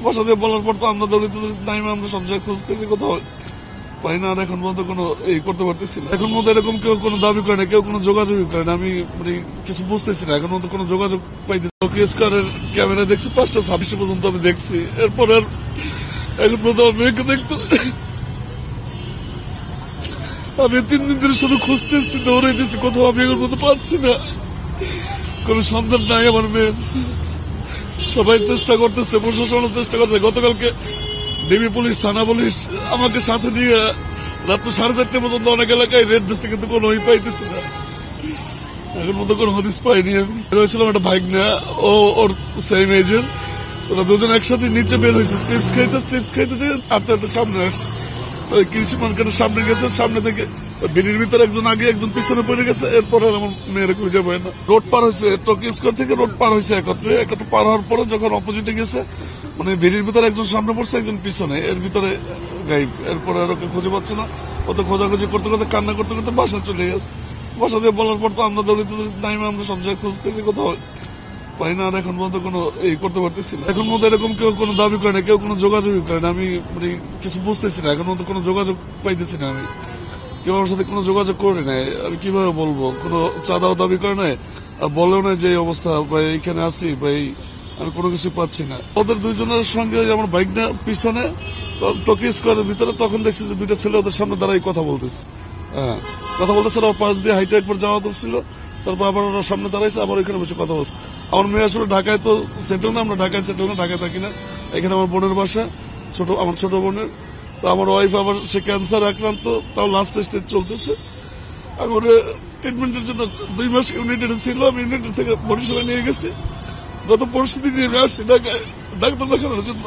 বাসা দিয়ে বলার পর তো আমরা দলিত নাইমে আমরা সব জায়গায় খুঁজতেছি, কোথাও পাই না। আর এখন পর্যন্ত কোনো এই করতে পারতেছি না। এখন মধ্যে এরকম কেউ কোনো দাবি করে না, কেউ কোনো যোগাযোগ করে না। আমি মানে কিছু বুঝতেছি না, এখন মধ্যে কোনো যোগাযোগ পাইতেছি। ক্যামেরা দেখছি 5:26 পর্যন্ত আমি দেখছি। এরপর আর এখন পর্যন্ত আমার মেয়েকে দেখতে আমি 3 দিন ধরে শুধু খুঁজতেছি, দৌড়াইতেছি, কোথাও আমি এখন পর্যন্ত পাচ্ছি না। কোনো সন্ধান নাই আমার মেয়ের। সবাই চেষ্টা করতেছে, প্রশাসনও চেষ্টা করতেছে। গতকালকে ডিবি পুলিশ, থানা পুলিশ আমাকে সাথে নিয়ে রাত 4:30 পর্যন্ত অনেক এলাকায় রেড দিচ্ছে, কিন্তু কোনো পাইতেছি না। এখন মতো কোনো হদিস পাইনি। আমি রয়েছিলাম একটা বাইক নিয়ে, ওর সেম এজের। ওরা দুজন একসাথে নিচে বের হয়েছে চিপস খাইতে যে আটটা সামনে আসছে। ওই কৃষি মার্কেটের সামনে গেছে, সামনে থেকে বিড়ির ভিতরে একজন আগে একজন পিছনে পড়ে গেছে। এরপর আমার মেয়েরা খুঁজে পায় না। রোড পার হয়েছে, টোকিও স্কোয়ার থেকে রোড পার হয়েছে একত্রে পার হওয়ার পরে যখন অপোজিটে গেছে, মানে বিড়ির ভিতরে একজন সামনে পড়ছে, একজন পিছনে, এর ভিতরে গাইব। এরপরে আর ওকে খুঁজে পাচ্ছে না। ও তো খোঁজাখুঁজি করতে করতে কান্না করতে করতে বাসা চলে গেছে। বাসা দিয়ে বলার পর তো আমরা দলিত নাইমে আমরা সব জায়গায় খুঁজতেছি, কোথাও পাই না। আর এখন পর্যন্ত কোনো এই করতে পারতেছি না। এখন মধ্যে এরকম কেউ কোনো দাবি করে না, কেউ কোনো যোগাযোগ করে না। আমি মানে কিছু বুঝতেছি না, এখন মধ্যে কোনো যোগাযোগ পাইতেছি না। আমি কেউ আমার সাথে কোনো যোগাযোগ করে নাই। আমি কিভাবে বলবো, কোনো চাঁদাও দাবি করে নাই, আর বলেও না যে এই অবস্থা বা এইখানে আছি বা আমি কোনো কিছু পাচ্ছি না। ওদের দুইজনের সঙ্গে আমার বাইকটা পিছনে টোকিও স্কোয়ারের ভিতরে, তখন দেখছি যে দুইটা ছেলে ওদের সামনে দাঁড়াই কথা বলতেছে। হ্যাঁ, কথা বলতেছে। ওর পাশ দিয়ে হাইটে একবার যাওয়া ছিল, তারপর আবার ওরা সামনে দাঁড়াইছে, আবার ওইখানে বসে কথা বলছে। আমার মেয়ে আসলে ঢাকায় তো সেটেল না, আমরা ঢাকায় সেটেল না, ঢাকায় থাকি না। এখানে আমার বোনের বাসা, আমার ছোট বোনের। তো আমার ওয়াইফ আবার সে ক্যান্সার আক্রান্ত, তাও লাস্ট স্টেজ চলতেছে। আর ওর ট্রিটমেন্টের জন্য 2 মাস ইউনাইটেড ছিল। আমি ইউনাইটেড থেকে বরিশালে নিয়ে গেছি। গত পরশু দিন আসছি ঢাকায় ডাক্তার দেখানোর জন্য।